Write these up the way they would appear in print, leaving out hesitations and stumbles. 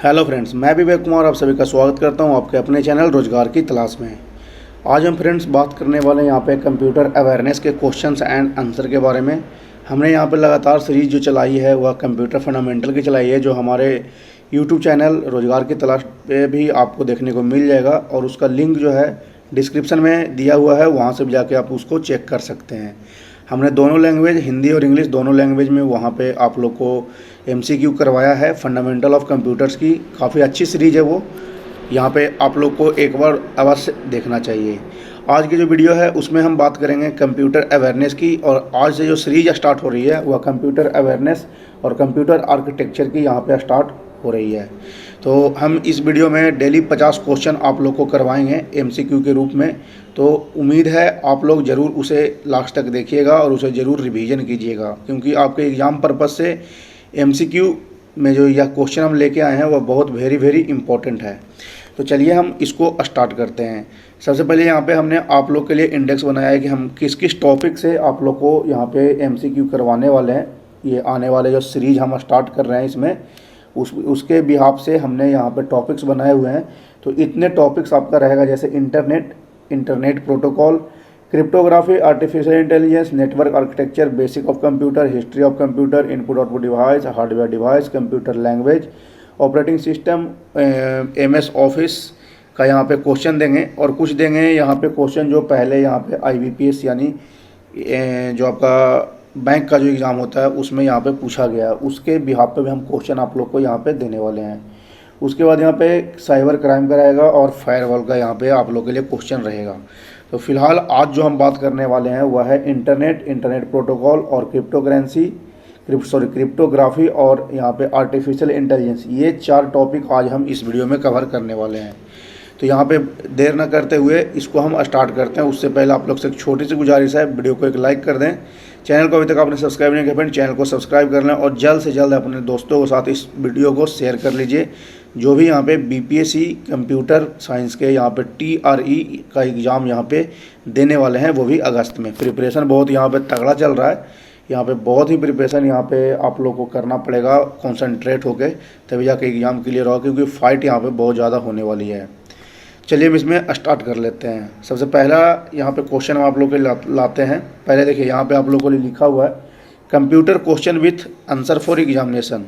Hello friends, मैं विवेक कुमार आप सभी का स्वागत करता हूं आपके अपने चैनल रोजगार की तलाश में। आज हम फ्रेंड्स बात करने वाले हैं यहाँ पे कंप्यूटर अवेयरनेस के क्वेश्चंस एंड आंसर के बारे में। हमने यहाँ पे लगातार सीरीज जो चलाई है वह कंप्यूटर फंडामेंटल की चलाई है, जो हमारे यूट्यूब चैनल रोजगार की तलाश पे भी आपको देखने को मिल जाएगा और उसका लिंक जो है डिस्क्रिप्शन में दिया हुआ है, वहाँ से भी जाके आप उसको चेक कर सकते हैं। हमने दोनों लैंग्वेज, हिंदी और इंग्लिश दोनों लैंग्वेज में वहाँ पे आप लोग को MCQ करवाया है फंडामेंटल ऑफ कंप्यूटर्स की। काफ़ी अच्छी सीरीज़ है वो, यहाँ पे आप लोग को एक बार अवश्य देखना चाहिए। आज की जो वीडियो है उसमें हम बात करेंगे कंप्यूटर अवेयरनेस की, और आज से जो सीरीज स्टार्ट हो रही है वह कंप्यूटर अवेयरनेस और कंप्यूटर आर्किटेक्चर की यहाँ पे स्टार्ट हो रही है। तो हम इस वीडियो में डेली 50 क्वेश्चन आप लोग को करवाएंगे MCQ के रूप में। तो उम्मीद है आप लोग ज़रूर उसे लास्ट तक देखिएगा और उसे ज़रूर रिवीजन कीजिएगा, क्योंकि आपके एग्ज़ाम पर्पज़ से MCQ में जो यह क्वेश्चन हम लेके आए हैं वह बहुत वेरी इंपॉर्टेंट है। तो चलिए हम इसको स्टार्ट करते हैं। सबसे पहले यहाँ पे हमने आप लोग के लिए इंडेक्स बनाया है कि हम किस किस टॉपिक से आप लोग को यहाँ पे MCQ करवाने वाले हैं। ये आने वाले जो सीरीज हम स्टार्ट कर रहे हैं इसमें उसके बिहाफ से हमने यहाँ पे टॉपिक्स बनाए हुए हैं। तो इतने टॉपिक्स आपका रहेगा, जैसे internet protocol, cryptography, artificial intelligence, network architecture, basic of computer, history of computer, input output device, hardware device, computer language, operating system, MS office का यहाँ पे क्वेश्चन देंगे, और कुछ देंगे यहाँ पे क्वेश्चन जो पहले यहाँ पे IBPS यानी जो आपका बैंक का जो एग्ज़ाम होता है उसमें यहाँ पे पूछा गया है, उसके बिहाफ पे भी हम क्वेश्चन आप लोग को यहाँ पे देने वाले हैं। उसके बाद यहाँ पे साइबर क्राइम का रहेगा और फायरवॉल का यहाँ पे आप लोग के लिए क्वेश्चन रहेगा। तो फिलहाल आज जो हम बात करने वाले हैं वह है इंटरनेट प्रोटोकॉल और क्रिप्टोग्राफी और यहाँ पे आर्टिफिशियल इंटेलिजेंस। ये 4 टॉपिक आज हम इस वीडियो में कवर करने वाले हैं। तो यहाँ पे देर न करते हुए इसको हम स्टार्ट करते हैं। उससे पहले आप लोग से एक छोटी सी गुजारिश है, वीडियो को एक लाइक कर दें। चैनल को अभी तक आपने सब्सक्राइब नहीं किया फ्रेंड, चैनल को सब्सक्राइब कर लें और जल्द से जल्द अपने दोस्तों के साथ इस वीडियो को शेयर कर लीजिए। जो भी यहाँ पे BPSC कंप्यूटर साइंस के यहाँ पे TRE का एग्ज़ाम यहाँ पे देने वाले हैं, वो भी अगस्त में। प्रिपरेशन बहुत यहाँ पे तगड़ा चल रहा है, यहाँ पे बहुत ही प्रिपरेशन यहाँ पे आप लोग को करना पड़ेगा, कॉन्सेंट्रेट होके, तभी जाके एग्ज़ाम क्लियर होगा, क्योंकि फ़ाइट यहाँ पे बहुत ज़्यादा होने वाली है। चलिए हम इसमें स्टार्ट कर लेते हैं। सबसे पहला यहाँ पे क्वेश्चन हम आप लोग के लाते हैं। पहले देखिए यहाँ पे आप लोगों को लिखा हुआ है computer question with answer for examination,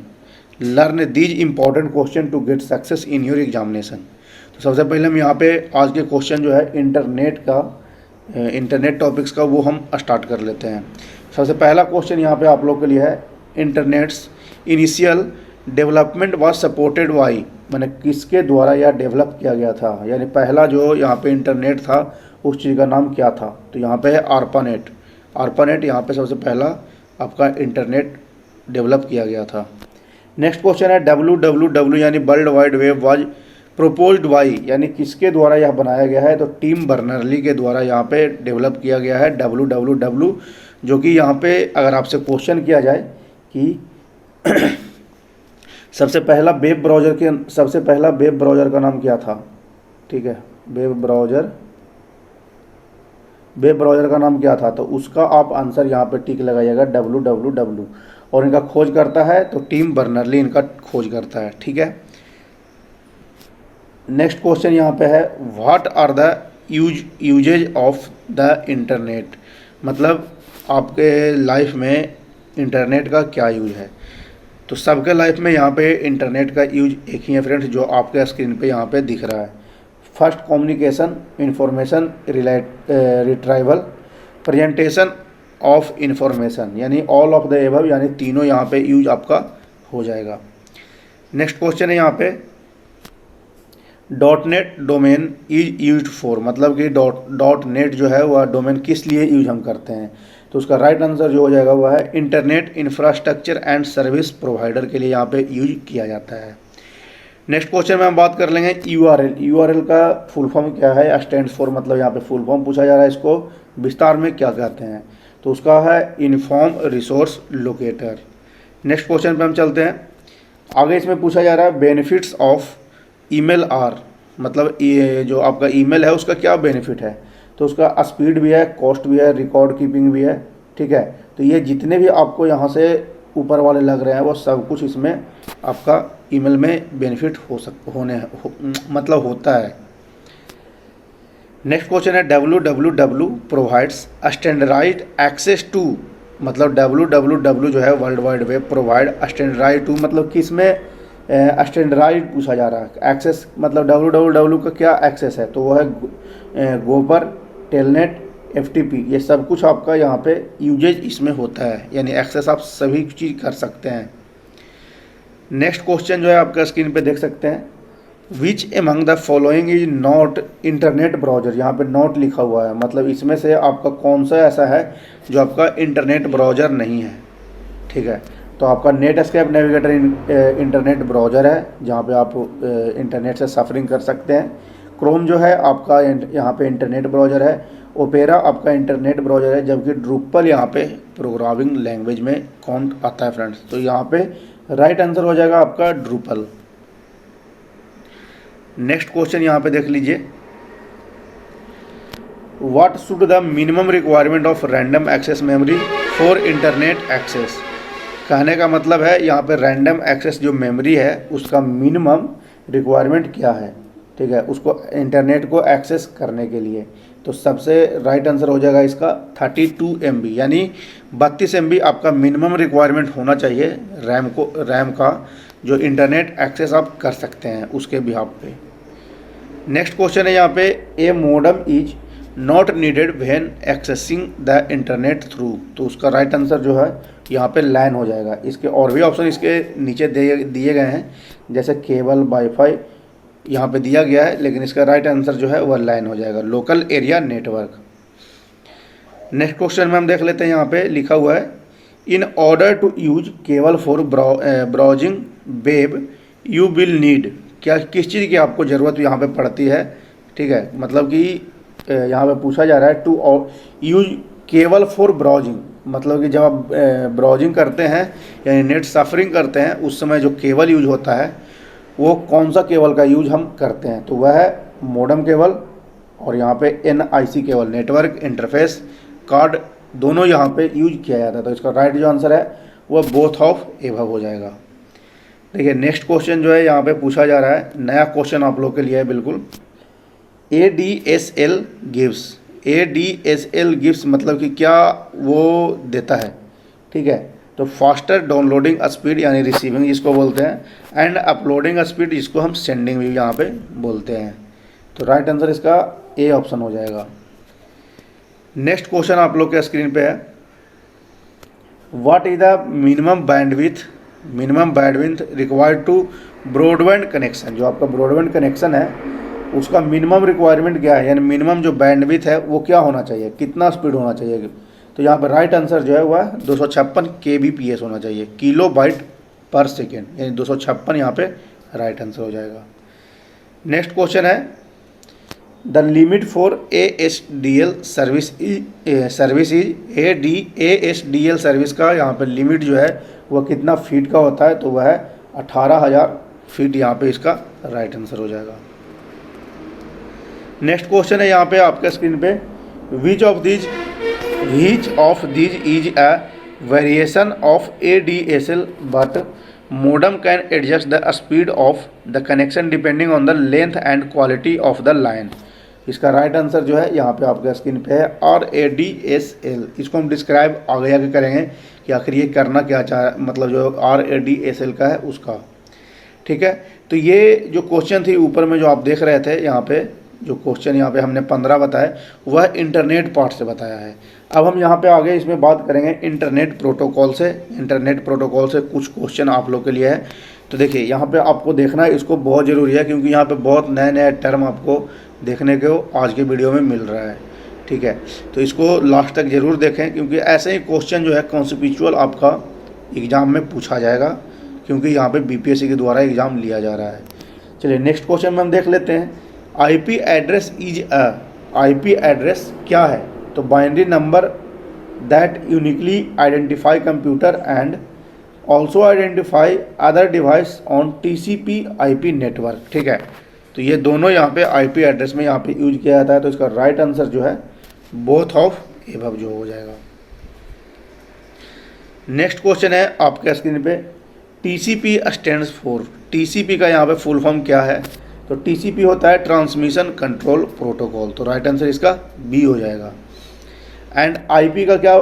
learn these important question to get success in your examination. तो सबसे पहले हम यहाँ पे आज के क्वेश्चन जो है इंटरनेट टॉपिक्स का वो हम स्टार्ट कर लेते हैं। सबसे पहला क्वेश्चन यहाँ पे आप लोग के लिए है internets initial development was supported by, मैंने किसके द्वारा यह डेवलप किया गया था, यानी पहला जो यहाँ पे इंटरनेट था उस चीज़ का नाम क्या था। तो यहाँ पे है ARPANET यहाँ पे सबसे पहला आपका इंटरनेट डेवलप किया गया था। नेक्स्ट क्वेश्चन है WWW यानी world wide web was proposed by, यानी किसके द्वारा यह बनाया गया है। तो टिम बर्नर्ली के द्वारा यहाँ पे डेवलप किया गया है WWW, जो कि यहाँ पे अगर आपसे क्वेश्चन किया जाए कि सबसे पहला वेब ब्राउज़र का नाम क्या था, ठीक है, वेब ब्राउज़र का नाम क्या था, तो उसका आप आंसर यहाँ पे टिक लगाइएगा WWW। और इनका खोज करता है तो टिम बर्नर्ली इनका खोज करता है, ठीक है। नेक्स्ट क्वेश्चन यहाँ पे है what are the usages of the internet, मतलब आपके लाइफ में इंटरनेट का क्या यूज है। तो सबके लाइफ में यहाँ पे इंटरनेट का यूज एक ही है फ्रेंड्स, जो आपके स्क्रीन पे यहाँ पे दिख रहा है। First, communication, information retrieval, presentation of information, यानी ऑल ऑफ द एबव, यानी तीनों यहाँ पे यूज आपका हो जाएगा। नेक्स्ट क्वेश्चन है यहाँ पे .NET domain is used for, मतलब कि .NET जो है वह डोमेन किस लिए यूज हम करते हैं। तो उसका राइट आंसर जो हो जाएगा वह है internet infrastructure and service provider के लिए यहाँ पे यूज किया जाता है। नेक्स्ट क्वेश्चन में हम बात कर लेंगे URL का फुल फॉर्म क्या है, स्टैंड्स फॉर, मतलब यहाँ पे फुल फॉर्म पूछा जा रहा है, इसको विस्तार में क्या कहते हैं। तो उसका है uniform resource locator. Next question पे हम चलते हैं। आगे इसमें पूछा जा रहा है बेनिफिट्स ऑफ ईमेल आर, मतलब ये जो आपका ईमेल है उसका क्या बेनिफिट है। तो उसका स्पीड भी है, कॉस्ट भी है, रिकॉर्ड कीपिंग भी है, ठीक है। तो ये जितने भी आपको यहाँ से ऊपर वाले लग रहे हैं वो सब कुछ इसमें आपका ईमेल में बेनिफिट मतलब होता है। नेक्स्ट क्वेश्चन है www provides standardized access to, मतलब www जो है world wide web provide standardized to, मतलब कि इसमें स्टैंडर्डाइज्ड पूछा जा रहा है। एक्सेस मतलब www का क्या एक्सेस है, तो वो है गोपर, टेलनेट, FTP, ये सब कुछ आपका यहाँ पे यूजेज इसमें होता है, यानी एक्सेस आप सभी चीज़ कर सकते हैं। नेक्स्ट क्वेश्चन जो है आपका स्क्रीन पे देख सकते हैं, विच among the following is not internet browser, यहाँ पे नॉट लिखा हुआ है, मतलब इसमें से आपका कौन सा ऐसा है जो आपका इंटरनेट ब्राउजर नहीं है। ठीक है, तो आपका नेटस्केप नेविगेटर इंटरनेट ब्राउजर है, जहाँ पे आप इंटरनेट से सफरिंग कर सकते हैं। क्रोम जो है आपका यहाँ पे इंटरनेट ब्राउजर है। ओपेरा आपका इंटरनेट ब्राउजर है, जबकि ड्रूपल यहाँ पे प्रोग्रामिंग लैंग्वेज में काउंट आता है फ्रेंड्स। तो यहाँ पे राइट आंसर हो जाएगा आपका ड्रूपल। नेक्स्ट क्वेश्चन यहाँ पे देख लीजिए, what should the minimum requirement of random access memory for internet access. कहने का मतलब है यहाँ पे रैंडम एक्सेस जो मेमोरी है उसका मिनिमम रिक्वायरमेंट क्या है। ठीक है, उसको इंटरनेट को एक्सेस करने के लिए, तो सबसे राइट आंसर हो जाएगा इसका 32 MB, यानी 32 MB आपका मिनिमम रिक्वायरमेंट होना चाहिए रैम का, जो इंटरनेट एक्सेस आप कर सकते हैं उसके बिहाफ पे। नेक्स्ट क्वेश्चन है यहाँ पे, a modem is not needed when accessing the internet through, तो उसका राइट आंसर जो है यहाँ पे लैन हो जाएगा। इसके और भी ऑप्शन इसके नीचे दिए गए हैं, जैसे केबल, वाईफाई यहाँ पे दिया गया है, लेकिन इसका राइट आंसर जो है वह लाइन हो जाएगा, local area network. Next question में हम देख लेते हैं, यहाँ पे लिखा हुआ है, in order to use cable for browsing web you will need, क्या किस चीज़ की आपको ज़रूरत यहाँ पे पड़ती है। ठीक है, मतलब कि यहाँ पे पूछा जा रहा है to use cable for browsing, मतलब कि जब आप ब्राउजिंग करते हैं यानी नेट सफरिंग करते हैं उस समय जो केबल यूज होता है वो कौन सा केबल का यूज हम करते हैं, तो वह है मॉडेम केबल, और यहाँ पे NIC cable, network interface card, दोनों यहाँ पे यूज किया जाता है। तो इसका राइट जो आंसर है वह बोथ ऑफ एबव हो जाएगा। देखिए नेक्स्ट क्वेश्चन जो है यहाँ पे पूछा जा रहा है, नया क्वेश्चन आप लोग के लिए है बिल्कुल, ADSL गिव्स मतलब कि क्या वो देता है। ठीक है, तो फास्टर डाउनलोडिंग स्पीड यानी रिसीविंग जिसको बोलते हैं, एंड अपलोडिंग स्पीड जिसको हम सेंडिंग भी यहाँ पे बोलते हैं। तो राइट आंसर इसका ए ऑप्शन हो जाएगा। नेक्स्ट क्वेश्चन आप लोग के स्क्रीन पे है, what is the minimum bandwidth required to broadband connection, जो आपका ब्रॉडबैंड कनेक्शन है उसका मिनिमम रिक्वायरमेंट क्या है, यानी मिनिमम जो बैंडविड्थ है वो क्या होना चाहिए, कितना स्पीड होना चाहिए। तो यहाँ पर राइट आंसर जो है वह 256 kbps होना चाहिए, किलोबाइट पर सेकेंड, यानी 256 यहाँ पे राइट आंसर हो जाएगा। नेक्स्ट क्वेश्चन है, the limit for ASDL service is ASDL service का यहाँ पे लिमिट जो है वह कितना फीट का होता है, तो वह है 18,000 फीट, यहाँ पे इसका राइट आंसर हो जाएगा। नेक्स्ट क्वेश्चन है यहाँ पे आपके स्क्रीन पे, which of these is a variation of ADSL but modem can adjust the speed of the connection depending on the length and quality of the line। इसका right answer जो है यहाँ पे आपके स्क्रीन पे है RADSL। इसको हम डिस्क्राइब आगे करेंगे कि आखिर ये करना क्या मतलब जो RADSL का है उसका। ठीक है, तो ये जो क्वेश्चन थी ऊपर में जो आप देख रहे थे, यहाँ पे जो क्वेश्चन यहाँ पे हमने 15 बताए वह इंटरनेट पार्ट से बताया है। अब हम यहाँ पे आगे इसमें बात करेंगे इंटरनेट प्रोटोकॉल से। इंटरनेट प्रोटोकॉल से कुछ क्वेश्चन आप लोग के लिए है। तो देखिए यहाँ पे आपको देखना है, इसको बहुत ज़रूरी है क्योंकि यहाँ पे बहुत नए टर्म आपको देखने को आज के वीडियो में मिल रहा है। ठीक है, तो इसको लास्ट तक ज़रूर देखें क्योंकि ऐसे ही क्वेश्चन जो है कॉन्सेप्चुअल आपका एग्ज़ाम में पूछा जाएगा, क्योंकि यहाँ पे BPSC के द्वारा एग्ज़ाम लिया जा रहा है। चलिए नेक्स्ट क्वेश्चन में हम देख लेते हैं, IP address is IP address क्या है, तो binary number that uniquely identify computer and also identify other device on TCP/IP network. ठीक है, तो ये दोनों यहाँ पे IP एड्रेस में यहाँ पे यूज किया जाता है। तो इसका राइट आंसर जो है बोथ ऑफ एबव जो हो जाएगा। नेक्स्ट क्वेश्चन है आपके स्क्रीन पे, TCP स्टैंड्स फॉर, TCP का यहाँ पे फुल फॉर्म क्या है? तो TCP होता है ट्रांसमिशन कंट्रोल प्रोटोकॉल, तो राइट आंसर इसका बी हो जाएगा। एंड IP का क्या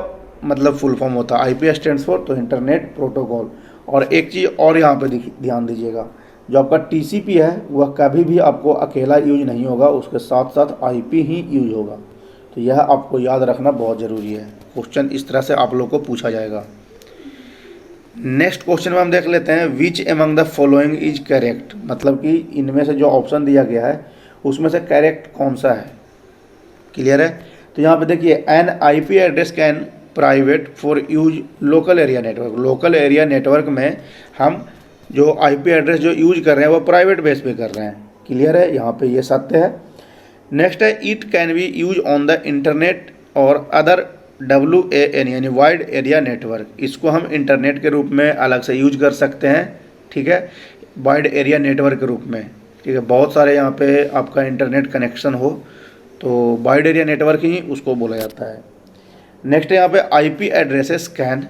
मतलब फुल फॉर्म होता है? IP स्टैंड्स फॉर, तो इंटरनेट प्रोटोकॉल। और एक चीज़ और यहाँ पे ध्यान दीजिएगा, जो आपका TCP है वह कभी भी आपको अकेला यूज नहीं होगा, उसके साथ साथ IP ही यूज होगा। तो यह आपको याद रखना बहुत ज़रूरी है, क्वेश्चन इस तरह से आप लोग को पूछा जाएगा। नेक्स्ट क्वेश्चन में हम देख लेते हैं, विच among the following is correct, मतलब कि इनमें से जो ऑप्शन दिया गया है उसमें से करेक्ट कौन सा है? क्लियर है? तो यहाँ पे देखिए, an IP address can private for use local area network. Local area network में हम जो IP एड्रेस जो यूज कर रहे हैं वो प्राइवेट बेस पे कर रहे हैं। क्लियर है? यहाँ पे ये सत्य है। नेक्स्ट है, it can be use on the internet और अदर WAN यानी वाइड एरिया नेटवर्क। इसको हम इंटरनेट के रूप में अलग से यूज कर सकते हैं, ठीक है, वाइड एरिया नेटवर्क के रूप में, ठीक है। बहुत सारे यहाँ पे आपका इंटरनेट कनेक्शन हो तो वाइड एरिया नेटवर्क ही उसको बोला जाता है। नेक्स्ट है यहाँ पे, IP addresses can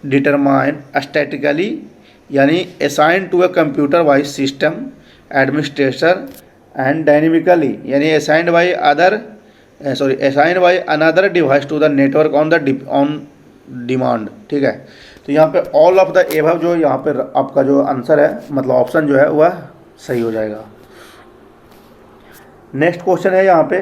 determine statically यानी assign to a computer wise system administrator and dynamically यानी assigned by another device to the network on demand, ठीक है। तो यहाँ पे ऑल ऑफ द एबव जो यहाँ पे आपका जो आंसर है, मतलब ऑप्शन जो है वह सही हो जाएगा। नेक्स्ट क्वेश्चन है यहाँ पे,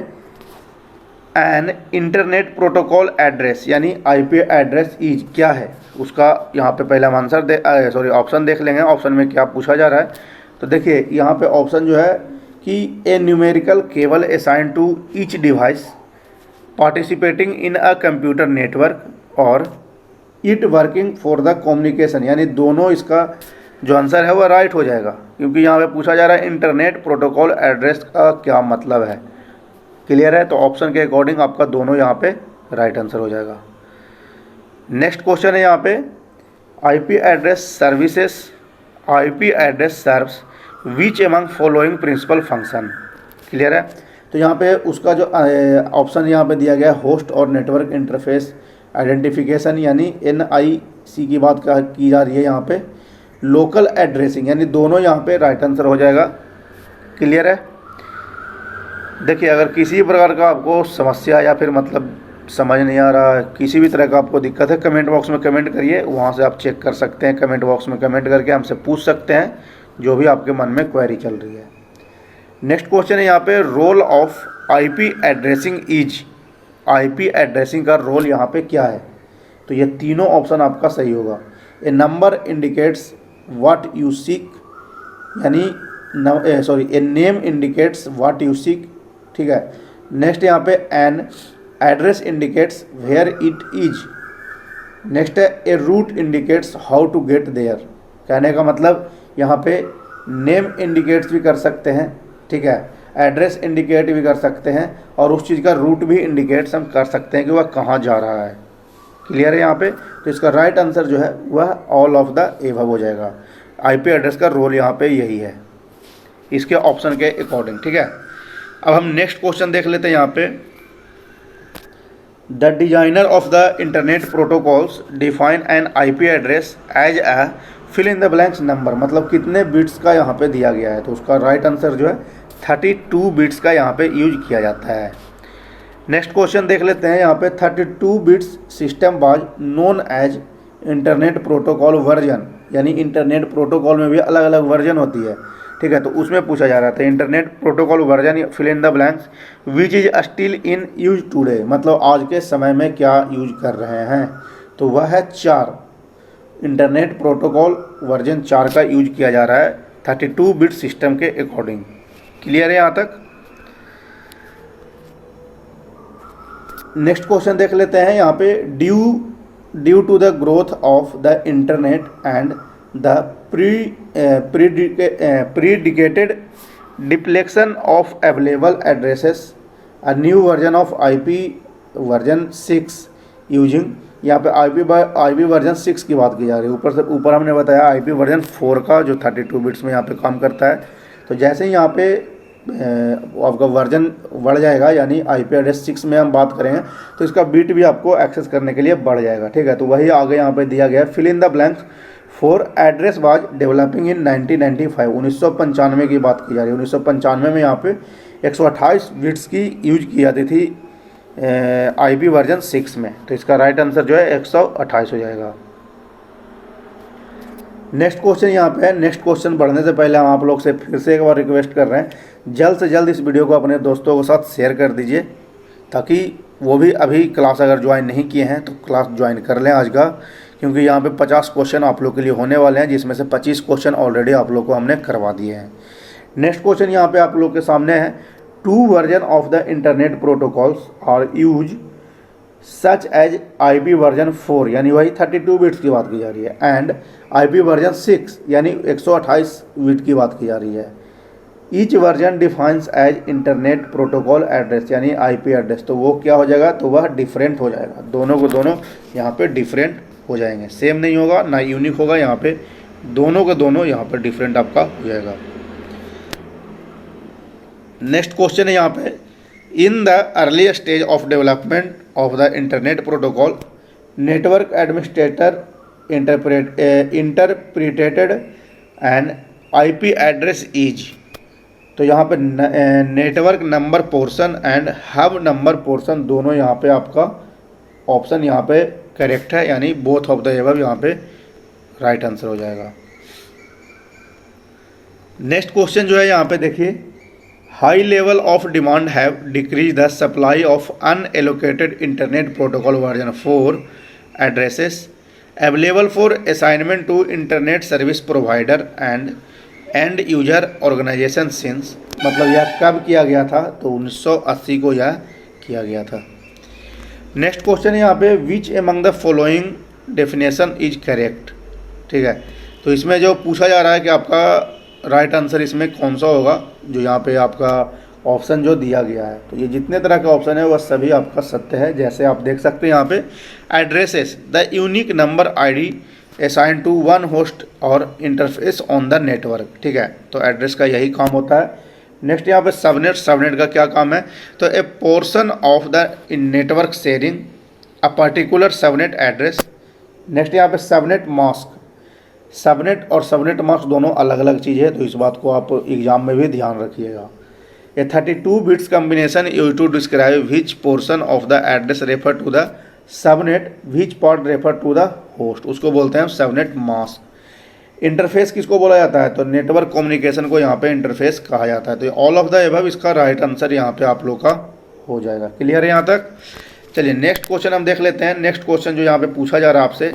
एन इंटरनेट प्रोटोकॉल एड्रेस यानी IP एड्रेस इज क्या है? उसका यहाँ पे पहले हम आंसर ऑप्शन देख लेंगे, ऑप्शन में क्या पूछा जा रहा है। तो देखिए यहाँ पे ऑप्शन जो है कि a numerical cable assign to each device participating in a computer network और it working for the communication, यानी दोनों इसका जो आंसर है वह राइट हो जाएगा, क्योंकि यहाँ पे पूछा जा रहा है इंटरनेट प्रोटोकॉल एड्रेस का क्या मतलब है। क्लियर है? तो ऑप्शन के अकॉर्डिंग आपका दोनों यहाँ पे राइट आंसर हो जाएगा। नेक्स्ट क्वेश्चन है यहाँ पे, IP address services, IP address serves which among following principal function. Clear है? तो यहाँ पे उसका जो ऑप्शन यहाँ पे दिया गया है, होस्ट और नेटवर्क इंटरफेस आइडेंटिफिकेशन यानी NIC की बात की जा रही है यहाँ पे, लोकल एड्रेसिंग यानी दोनों यहाँ पे राइट आंसर हो जाएगा। क्लियर है? देखिए, अगर किसी प्रकार का आपको समस्या या फिर मतलब समझ नहीं आ रहा है, किसी भी तरह का आपको दिक्कत है, कमेंट बॉक्स में कमेंट करिए, वहाँ से आप चेक कर सकते हैं। कमेंट बॉक्स में कमेंट करके हमसे पूछ सकते हैं जो भी आपके मन में क्वेरी चल रही है। नेक्स्ट क्वेश्चन है यहाँ पे, role of IP addressing is, IP addressing का रोल यहाँ पे क्या है? तो ये तीनों ऑप्शन आपका सही होगा। A number indicates what you seek यानी a name indicates what you seek, ठीक है। नेक्स्ट यहाँ पे, an address indicates where it is. Next है, a route indicates how to get there. कहने का मतलब यहाँ पे नेम इंडिकेट्स भी कर सकते हैं, ठीक है, एड्रेस इंडिकेट भी कर सकते हैं और उस चीज़ का रूट भी इंडिकेट्स हम कर सकते हैं कि वह कहाँ जा रहा है। क्लियर है यहाँ पे? तो इसका राइट आंसर जो है वह ऑल ऑफ द एबव हो जाएगा। IP एड्रेस का रोल यहाँ पे यही है इसके ऑप्शन के अकॉर्डिंग, ठीक है। अब हम नेक्स्ट क्वेश्चन देख लेते हैं यहाँ पे, the designer of the internet protocols define an IP address as a fill in the blanks number, मतलब कितने बिट्स का यहाँ पे दिया गया है। तो उसका राइट आंसर जो है 32 बिट्स का यहाँ पे यूज किया जाता है। नेक्स्ट क्वेश्चन देख लेते हैं यहाँ पे, 32 bits system was known as internet protocol version, यानी इंटरनेट प्रोटोकॉल में भी अलग अलग वर्जन होती है, ठीक है। तो उसमें पूछा जा रहा था internet protocol version fill in the blanks which is still in use today, मतलब आज के समय में क्या यूज कर रहे हैं। तो वह है 4, इंटरनेट प्रोटोकॉल वर्जन 4 का यूज किया जा रहा है 32 बिट सिस्टम के अकॉर्डिंग। क्लियर है यहाँ तक? नेक्स्ट क्वेश्चन देख लेते हैं यहाँ पे, due to the growth of the internet and the predicated depletion of available addresses a new version of IP version 6 using, यहाँ पे IP वर्जन 6 की बात की जा रही है। ऊपर हमने बताया IP वर्जन 4 का जो 32 बिट्स में यहाँ पे काम करता है। तो जैसे ही यहाँ पे आपका वर्जन बढ़ जाएगा, यानी IP एड्रेस 6 में हम बात करें तो इसका बिट भी आपको एक्सेस करने के लिए बढ़ जाएगा, ठीक है। तो वही आगे यहाँ पे दिया गया है, fill in the blanks four address was developing in 1995, 1995 की बात की जा रही है। 1995 में यहाँ पे 128 बिट्स की यूज की जाती थी आईपी वर्जन 6 में। तो इसका राइट आंसर जो है 128 हो जाएगा। नेक्स्ट क्वेश्चन यहाँ पे है। नेक्स्ट क्वेश्चन बढ़ने से पहले हम आप लोग से फिर से एक बार रिक्वेस्ट कर रहे हैं, जल्द से जल्द इस वीडियो को अपने दोस्तों के साथ शेयर कर दीजिए, ताकि वो भी अभी क्लास अगर ज्वाइन नहीं किए हैं तो क्लास ज्वाइन कर लें आज का, क्योंकि यहाँ पे 50 क्वेश्चन आप लोग के लिए होने वाले हैं, जिसमें से 25 क्वेश्चन ऑलरेडी आप लोग को हमने करवा दिए हैं। नेक्स्ट क्वेश्चन यहाँ पे आप लोग के सामने है, 2 version of the internet protocols are use such as IP version 4, यानी वही 32 बिट्स की बात की जा रही है, एंड IP वर्जन 6 यानी 128 बिट की बात की जा रही है। Each version defines as internet protocol address, यानी IP एड्रेस, तो वो क्या हो जाएगा, तो वह डिफरेंट हो जाएगा। दोनों को दोनों यहाँ पे डिफरेंट हो जाएंगे, सेम नहीं होगा ना यूनिक होगा, यहाँ पे दोनों के दोनों यहाँ पर डिफरेंट आपका हो जाएगा। नेक्स्ट क्वेश्चन है यहाँ पे, in the early stage of development of the internet protocol network administrator interpreted and IP address is, तो यहाँ पे network number portion and hub number portion दोनों यहाँ पे आपका ऑप्शन यहाँ पे करेक्ट है, यानी बोथ ऑफ द एबव यहाँ पे राइट आंसर हो जाएगा। नेक्स्ट क्वेश्चन जो है यहाँ पे देखिए, high level of demand have decrease the supply of unallocated internet protocol version 4 addresses available for assignment to internet service provider end user organisation since, मतलब यह कब किया गया था, तो 1980 को यह किया गया था। नेक्स्ट क्वेश्चन है यहाँ पे, विच among the following definition is correct, ठीक है। तो इसमें जो पूछा जा रहा है कि आपका राइट आंसर इसमें कौन सा होगा, जो यहाँ पे आपका ऑप्शन जो दिया गया है, तो ये जितने तरह का ऑप्शन है वह सभी आपका सत्य है। जैसे आप देख सकते हैं यहाँ पे, addresses the unique number ID assign to one host और इंटरफेस ऑन द नेटवर्क, ठीक है, तो एड्रेस का यही काम होता है। नेक्स्ट यहाँ पे सबनेट, सबनेट का क्या काम है, तो ए portion of the network sharing a particular subnet address. Next यहाँ पे सबनेट मास्क, सबनेट और सबनेट मास्क दोनों अलग अलग चीज़ है, तो इस बात को आप एग्जाम में भी ध्यान रखिएगा। A 32 bits combination use to describe which portion of the address refer to the subnet, which part refer to the host, उसको बोलते हैं सबनेट मास्क। इंटरफेस किसको बोला जाता है, तो नेटवर्क कम्युनिकेशन को यहाँ पे इंटरफेस कहा जाता है। तो ऑल ऑफ द एबव इसका राइट आंसर यहाँ पे आप लोग का हो जाएगा। क्लियर है यहाँ तक? चलिए नेक्स्ट क्वेश्चन हम देख लेते हैं। नेक्स्ट क्वेश्चन जो यहाँ पे पूछा जा रहा है आपसे,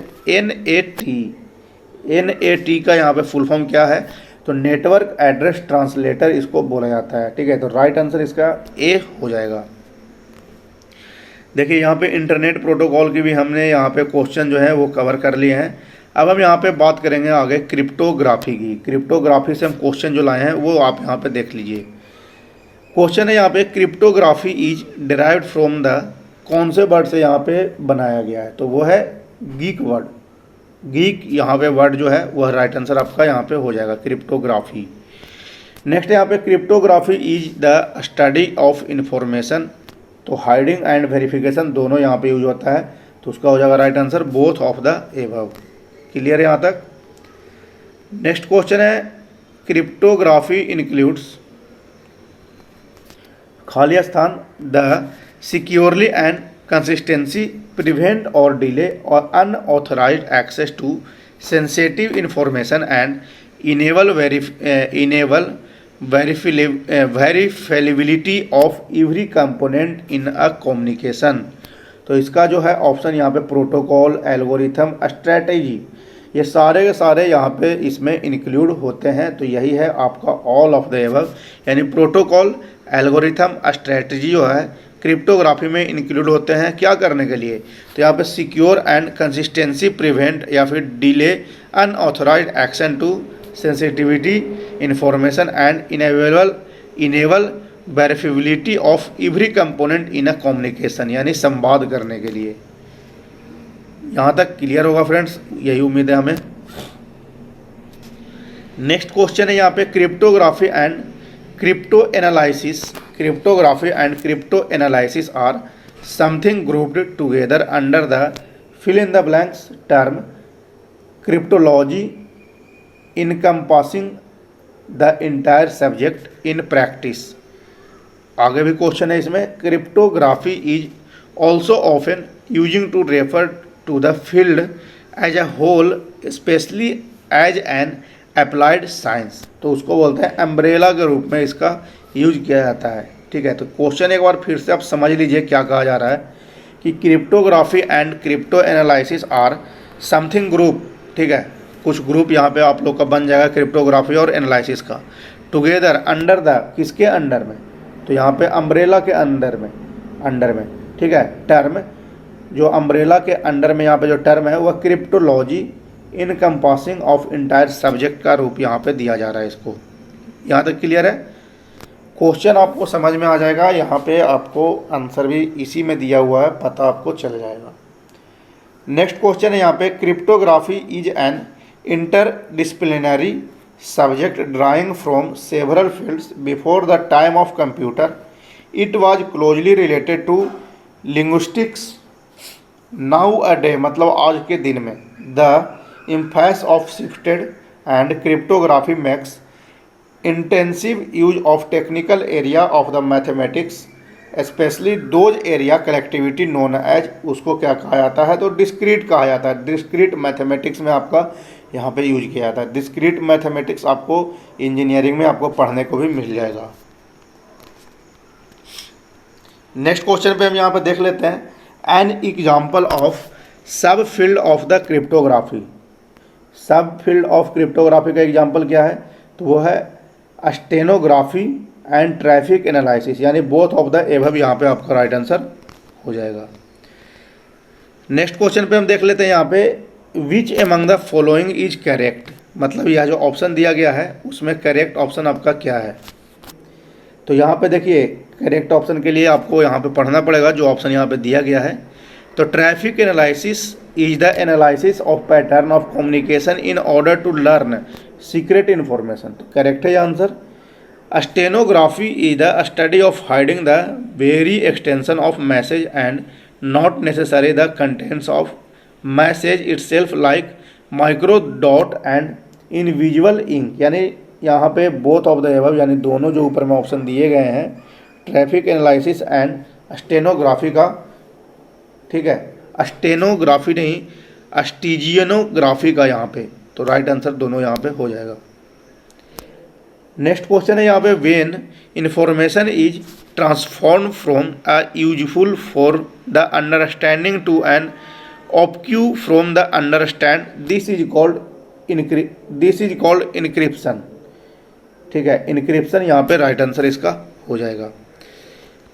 NAT का यहाँ पे फुल फॉर्म क्या है, तो नेटवर्क एड्रेस ट्रांसलेटर इसको बोला जाता है, ठीक है। तो राइट आंसर इसका A हो जाएगा। देखिए यहाँ पे इंटरनेट प्रोटोकॉल की भी हमने यहाँ पे क्वेश्चन जो है वो कवर कर लिए हैं। अब हम यहाँ पे बात करेंगे आगे क्रिप्टोग्राफी की। क्रिप्टोग्राफी से हम क्वेश्चन जो लाए हैं वो आप यहाँ पे देख लीजिए। क्वेश्चन है यहाँ पे, cryptography is derived from the, कौन से वर्ड से यहाँ पे बनाया गया है, तो वो है गीक वर्ड। गीक यहाँ पे वर्ड जो है वह राइट आंसर आपका यहाँ पे हो जाएगा, क्रिप्टोग्राफी। नेक्स्ट यहाँ पे, cryptography is the study of information, तो हाइडिंग एंड वेरिफिकेशन दोनों यहाँ पे यूज होता है, तो उसका हो जाएगा right answer both of the above. Clear है यहाँ तक? नेक्स्ट क्वेश्चन है, क्रिप्टोग्राफी इंक्लूड्स, खाली स्थान, the securely and consistency prevent और डिले और unauthorized access to sensitive information and enable verifiability of every component in a communication. तो इसका जो है ऑप्शन यहाँ पे प्रोटोकॉल, एल्गोरिथम, स्ट्रेटेजी, ये सारे के सारे यहाँ पे इसमें इंक्लूड होते हैं। तो यही है आपका ऑल ऑफ द एबव, यानी प्रोटोकॉल, एल्गोरिथम, स्ट्रेटेजी जो है क्रिप्टोग्राफी में इंक्लूड होते हैं। क्या करने के लिए, तो यहाँ पे सिक्योर एंड कंसिस्टेंसी प्रिवेंट या फिर delay unauthorized action to sensitivity information and enable verifiability of every component in a communication, यानी संवाद करने के लिए। यहाँ तक क्लियर होगा फ्रेंड्स, यही उम्मीद है हमें। नेक्स्ट क्वेश्चन है यहाँ पे, cryptography and crypto analysis. Cryptography and crypto analysis are something grouped together under the fill in the blanks term cryptology encompassing the entire subject in practice. आगे भी क्वेश्चन है इसमें, cryptography is also often using to refer to the field as a whole specially as an applied science. तो उसको बोलते हैं umbrella के रूप में इसका यूज किया जाता है। ठीक है, तो क्वेश्चन एक बार फिर से आप समझ लीजिए क्या कहा जा रहा है कि cryptography and crypto analysis are something group. ठीक है, कुछ ग्रुप यहाँ पे आप लोग का बन जाएगा क्रिप्टोग्राफी और एनालिसिस का, टुगेदर अंडर द, किसके अंडर में, तो यहाँ पे अम्ब्रेला के अंडर में। ठीक है, टर्म जो अम्ब्रेला के अंडर में यहाँ पे जो टर्म है वह cryptology encompassing of entire subject का रूप यहाँ पे दिया जा रहा है इसको। यहाँ तक क्लियर है? क्वेश्चन आपको समझ में आ जाएगा, यहाँ पे आपको आंसर भी इसी में दिया हुआ है, पता आपको चल जाएगा। नेक्स्ट क्वेश्चन है यहाँ पे, cryptography is an interdisciplinary subject drawing from several fields before the time of computer. It was closely related to linguistics. Now a day, मतलब आज के दिन में, the emphasis of shifted and cryptography makes intensive use of technical area of the mathematics, especially those area collectivity known as, उसको क्या कहा जाता है, तो डिस्क्रीट कहा जाता है। डिस्क्रीट मैथमेटिक्स में आपका यहाँ पे यूज किया जाता है। डिस्क्रीट मैथमेटिक्स आपको इंजीनियरिंग में आपको पढ़ने को भी मिल जाएगा। नेक्स्ट क्वेश्चन पे हम यहाँ पे देख लेते हैं, एन एग्जाम्पल ऑफ सब फील्ड ऑफ द क्रिप्टोग्राफी। सब फील्ड ऑफ क्रिप्टोग्राफी का एग्जाम्पल क्या है, तो वो है स्टेनोग्राफी एंड ट्रैफिक एनालिसिस, यानी बोथ ऑफ द एबव यहाँ पे आपका राइट आंसर हो जाएगा। नेक्स्ट क्वेश्चन पे हम देख लेते हैं यहाँ पे, विच among the following is correct. मतलब यह जो ऑप्शन दिया गया है उसमें करेक्ट ऑप्शन आपका क्या है। तो यहाँ पे देखिए, करेक्ट ऑप्शन के लिए आपको यहाँ पे पढ़ना पड़ेगा जो ऑप्शन यहाँ पे दिया गया है। तो traffic analysis is the analysis of pattern of communication in order to learn secret information. तो करेक्ट है answer. Stenography is the study of hiding the very extension of message and not necessary the contents of message itself like micro dot and invisible ink. यानी यहाँ पे both of the above, यानी दोनों जो ऊपर में option दिए गए हैं, ट्रैफिक एनालिसिस एंड स्टेनोग्राफी का, ठीक है, स्टेनोग्राफी नहीं स्टीजियनोग्राफी का यहाँ पे, तो राइट आंसर दोनों यहाँ पे हो जाएगा। नेक्स्ट क्वेश्चन है यहाँ पे, when information is transform from a useful for the understanding to an obscure from the understand, this is called encryption. ठीक है, इनक्रिप्शन यहाँ पे राइट आंसर इसका हो जाएगा।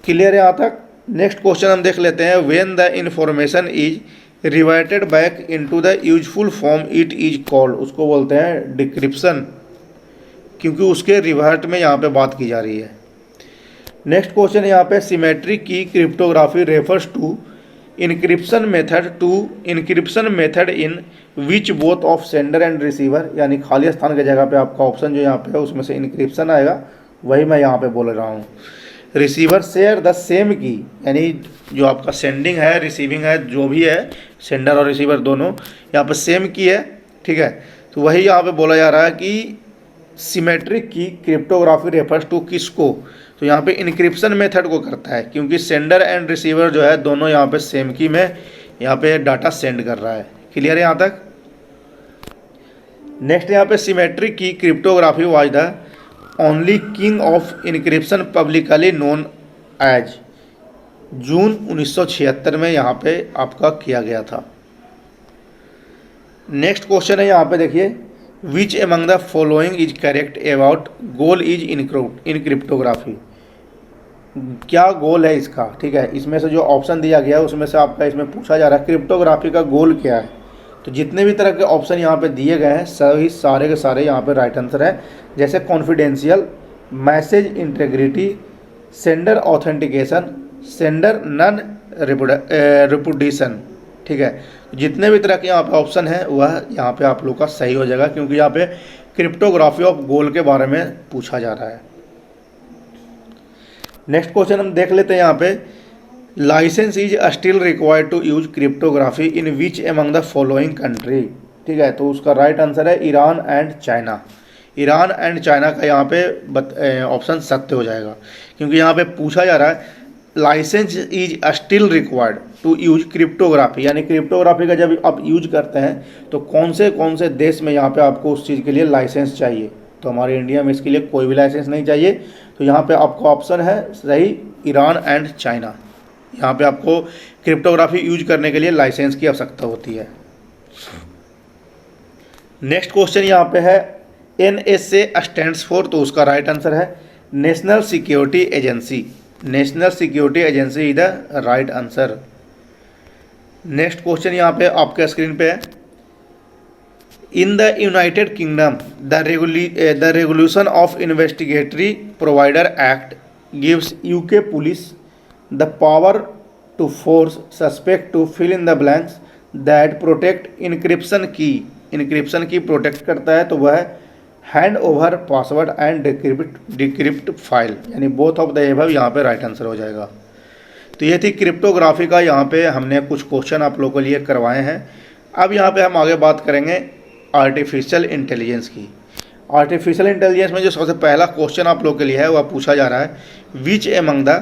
क्लियर है यहाँ तक? नेक्स्ट क्वेश्चन हम देख लेते हैं, when the information is reverted back into the useful form it is called, उसको बोलते हैं डिक्रिप्शन, क्योंकि उसके रिवर्ट में यहाँ पे बात की जा रही है। नेक्स्ट क्वेश्चन यहाँ पे, symmetric key cryptography refers to encryption method in which both of sender and receiver. यानी खाली स्थान की जगह पे आपका ऑप्शन जो यहाँ पे है उसमें से इनक्रिप्शन आएगा, वही मैं यहाँ पे बोल रहा हूँ। रिसीवर शेयर द सेम की, यानी जो आपका सेंडिंग है रिसीविंग है, जो भी है सेंडर और रिसीवर दोनों यहाँ पे सेम की है। ठीक है, तो वही यहाँ पे बोला जा रहा है कि symmetric key cryptography refers to किसको, तो यहाँ पे इनक्रिप्शन मेथड को करता है, क्योंकि सेंडर एंड रिसीवर जो है दोनों यहाँ पे सेम की में यहाँ पे डाटा सेंड कर रहा है। क्लियर है यहाँ तक? नेक्स्ट यहाँ पे, symmetric key cryptography was the only king of encryption publicly known as, June 1976 में यहाँ पे आपका किया गया था। नेक्स्ट क्वेश्चन है यहाँ पे देखिए, विच among the following is correct about goal is in cryptography. क्या गोल है इसका? ठीक है, इसमें से जो ऑप्शन दिया गया है उसमें से आपका इसमें पूछा जा रहा है क्रिप्टोग्राफी का गोल क्या है। तो जितने भी तरह के ऑप्शन यहाँ पे दिए गए हैं सभी सारे के सारे यहाँ पे राइट आंसर है। जैसे confidential, message integrity, sender authentication, sender non reputation. ठीक है, जितने भी तरह के यहाँ पे ऑप्शन है वह यहाँ पे आप लोग का सही हो जाएगा, क्योंकि यहाँ पे क्रिप्टोग्राफी ऑफ गोल के बारे में पूछा जा रहा है। नेक्स्ट क्वेश्चन हम देख लेते हैं यहाँ पे, licence is still required to use cryptography in which among the following country. ठीक है, तो उसका राइट आंसर है Iran and China. Iran and China का यहाँ पे ऑप्शन सत्य हो जाएगा, क्योंकि यहाँ पे पूछा जा रहा है licence is still required to use cryptography, यानी क्रिप्टोग्राफी का जब आप यूज करते हैं तो कौन से देश में यहाँ पे आपको उस चीज़ के लिए लाइसेंस चाहिए। तो हमारे इंडिया में इसके लिए कोई भी लाइसेंस नहीं चाहिए, तो यहाँ पे आपका ऑप्शन है सही ईरान एंड चाइना। यहाँ पे आपको क्रिप्टोग्राफी यूज करने के लिए लाइसेंस की आवश्यकता होती है। नेक्स्ट क्वेश्चन यहाँ पे है NSA स्टैंड्स फॉर, तो उसका राइट आंसर है national security agency. National security agency is the right answer. Next question यहाँ पे आपके स्क्रीन पे है in the United Kingdom the regulation of investigatory provider act gives UK police the power to force suspect to fill in the blanks that protect encryption key. Encryption key protect करता है, तो वह hand over password and decrypt file, यानी both of the above यहाँ पे right answer हो जाएगा। तो ये थी क्रिप्टोग्राफी का, यहाँ पे हमने कुछ क्वेश्चन आप लोगों के लिए करवाए हैं। अब यहाँ पे हम आगे बात करेंगे आर्टिफिशियल इंटेलिजेंस की। आर्टिफिशियल इंटेलिजेंस में जो सबसे पहला क्वेश्चन आप लोगों के लिए है वह पूछा जा रहा है which among the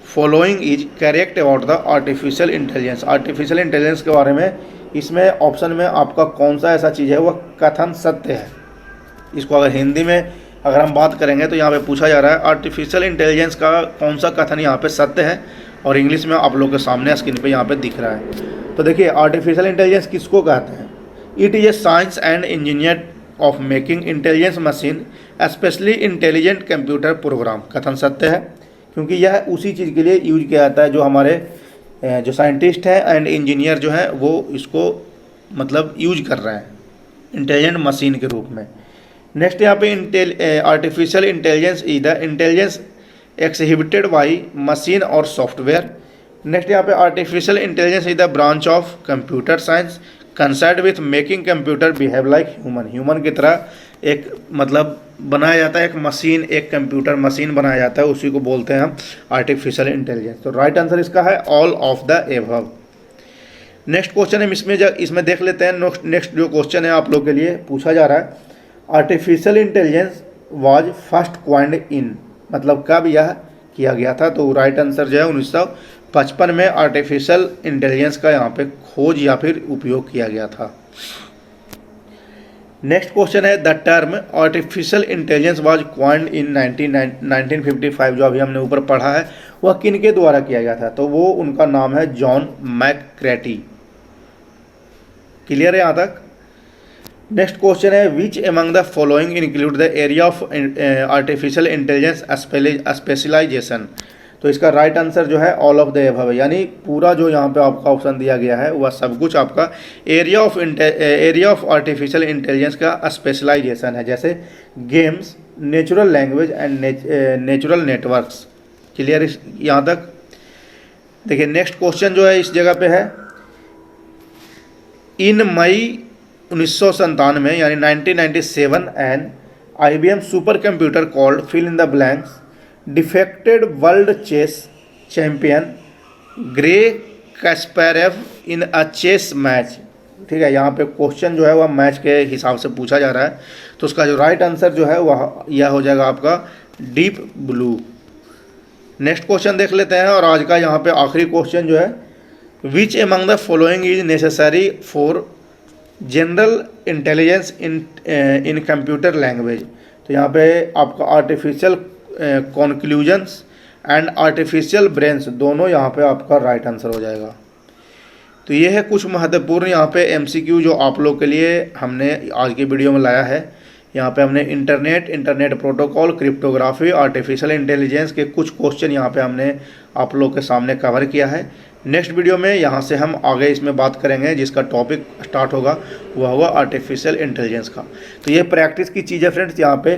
following is correct about the artificial intelligence. Artificial intelligence के बारे में इसमें ऑप्शन में आपका कौन सा ऐसा चीज़ है वह कथन सत्य है। इसको अगर हिंदी में अगर हम बात करेंगे तो यहाँ पे पूछा जा रहा है आर्टिफिशियल इंटेलिजेंस का कौन सा कथन यहाँ पे सत्य है, और इंग्लिश में आप लोग के सामने स्क्रीन पे यहाँ पे दिख रहा है। तो देखिए आर्टिफिशियल इंटेलिजेंस किसको कहते हैं। It is a science and engineer of making intelligence machine specially intelligent computer program. कथन सत्य है, क्योंकि यह उसी चीज़ के लिए यूज किया जाता है जो हमारे जो साइंटिस्ट हैं एंड इंजीनियर जो हैं वो इसको मतलब यूज कर रहे हैं इंटेलिजेंट मशीन के रूप में। नेक्स्ट यहाँ पे artificial intelligence is the intelligence एक्सहिबिटेड by machine और सॉफ्टवेयर। नेक्स्ट यहाँ पे artificial intelligence is the branch of computer science concerned with making computer behave like human. Human की तरह एक मतलब बनाया जाता है, एक मशीन, एक कंप्यूटर मशीन बनाया जाता है, उसी को बोलते हैं हम आर्टिफिशियल इंटेलिजेंस। तो राइट आंसर इसका है all of the above. Next question हम इसमें देख लेते हैं। नेक्स्ट जो क्वेश्चन है आप लोग के लिए पूछा जा रहा है artificial intelligence was first coined in, मतलब कब यह किया गया था। तो राइट आंसर जो है 1955 में आर्टिफिशियल इंटेलिजेंस का यहाँ पे खोज या फिर उपयोग किया गया था। नेक्स्ट क्वेश्चन है the term artificial intelligence was coined in 1955, जो अभी हमने ऊपर पढ़ा है वह किन के द्वारा किया गया था। तो वो उनका नाम है जॉन मैकक्रेटी। क्लियर है यहाँ तक। नेक्स्ट क्वेश्चन है which among the following include the area of artificial intelligence specialisation. तो इसका राइट आंसर जो है ऑल ऑफ द एबव है, यानी पूरा जो यहाँ पे आपका ऑप्शन दिया गया है वह सब कुछ आपका एरिया ऑफ आर्टिफिशियल इंटेलिजेंस का स्पेशलाइजेशन है, जैसे games, natural language and natural networks. Clear यहाँ तक। देखिए नेक्स्ट क्वेश्चन जो है इस जगह पे है इन मई 1997 यानी 1997 an IBM super computer called fill in the blanks defected world chess champion Garry Kasparov in a chess match. ठीक है, यहाँ पे क्वेश्चन जो है वह मैच के हिसाब से पूछा जा रहा है, तो उसका जो राइट आंसर जो है वह यह हो जाएगा आपका डीप ब्लू। नेक्स्ट क्वेश्चन देख लेते हैं, और आज का यहाँ पे आखिरी क्वेश्चन जो है which among the following is necessary for general intelligence in computer language. तो यहाँ पे आपका artificial conclusions and artificial brains दोनों यहाँ पे आपका राइट आंसर हो जाएगा। तो ये है कुछ महत्वपूर्ण यहाँ पे MCQ जो आप लोग के लिए हमने आज की वीडियो में लाया है। यहाँ पे हमने internet protocol, cryptography, artificial intelligence के कुछ क्वेश्चन यहाँ पे हमने आप लोग के सामने कवर किया है। नेक्स्ट वीडियो में यहाँ से हम आगे इसमें बात करेंगे, जिसका टॉपिक स्टार्ट होगा वह होगा आर्टिफिशियल इंटेलिजेंस का। तो ये प्रैक्टिस की चीज़ है फ्रेंड्स। यहाँ पे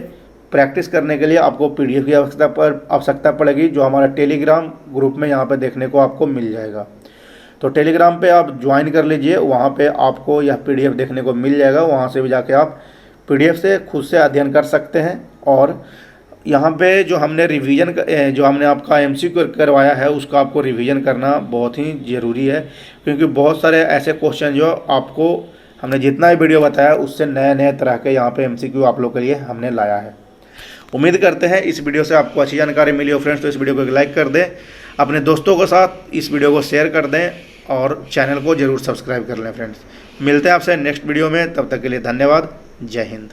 प्रैक्टिस करने के लिए आपको PDF की आवश्यकता पड़ेगी, जो हमारा टेलीग्राम ग्रुप में यहाँ पे देखने को आपको मिल जाएगा। तो टेलीग्राम पे आप ज्वाइन कर लीजिए, वहाँ पे आपको यह PDF देखने को मिल जाएगा। वहाँ से भी जाके आप PDF से खुद से अध्ययन कर सकते हैं। और यहाँ पे जो हमने रिवीजन जो हमने आपका MCQ करवाया है उसका आपको रिवीजन करना बहुत ही ज़रूरी है, क्योंकि बहुत सारे ऐसे क्वेश्चन जो आपको हमने जितना भी वीडियो बताया उससे नए नए तरह के यहाँ पे MCQ आप लोग के लिए हमने लाया है। उम्मीद करते हैं इस वीडियो से आपको अच्छी जानकारी मिली हो फ्रेंड्स। तो इस वीडियो को एक लाइक कर दें, अपने दोस्तों के साथ इस वीडियो को शेयर कर दें और चैनल को ज़रूर सब्सक्राइब कर लें फ्रेंड्स। मिलते हैं आपसे नेक्स्ट वीडियो में, तब तक के लिए धन्यवाद। जय हिंद।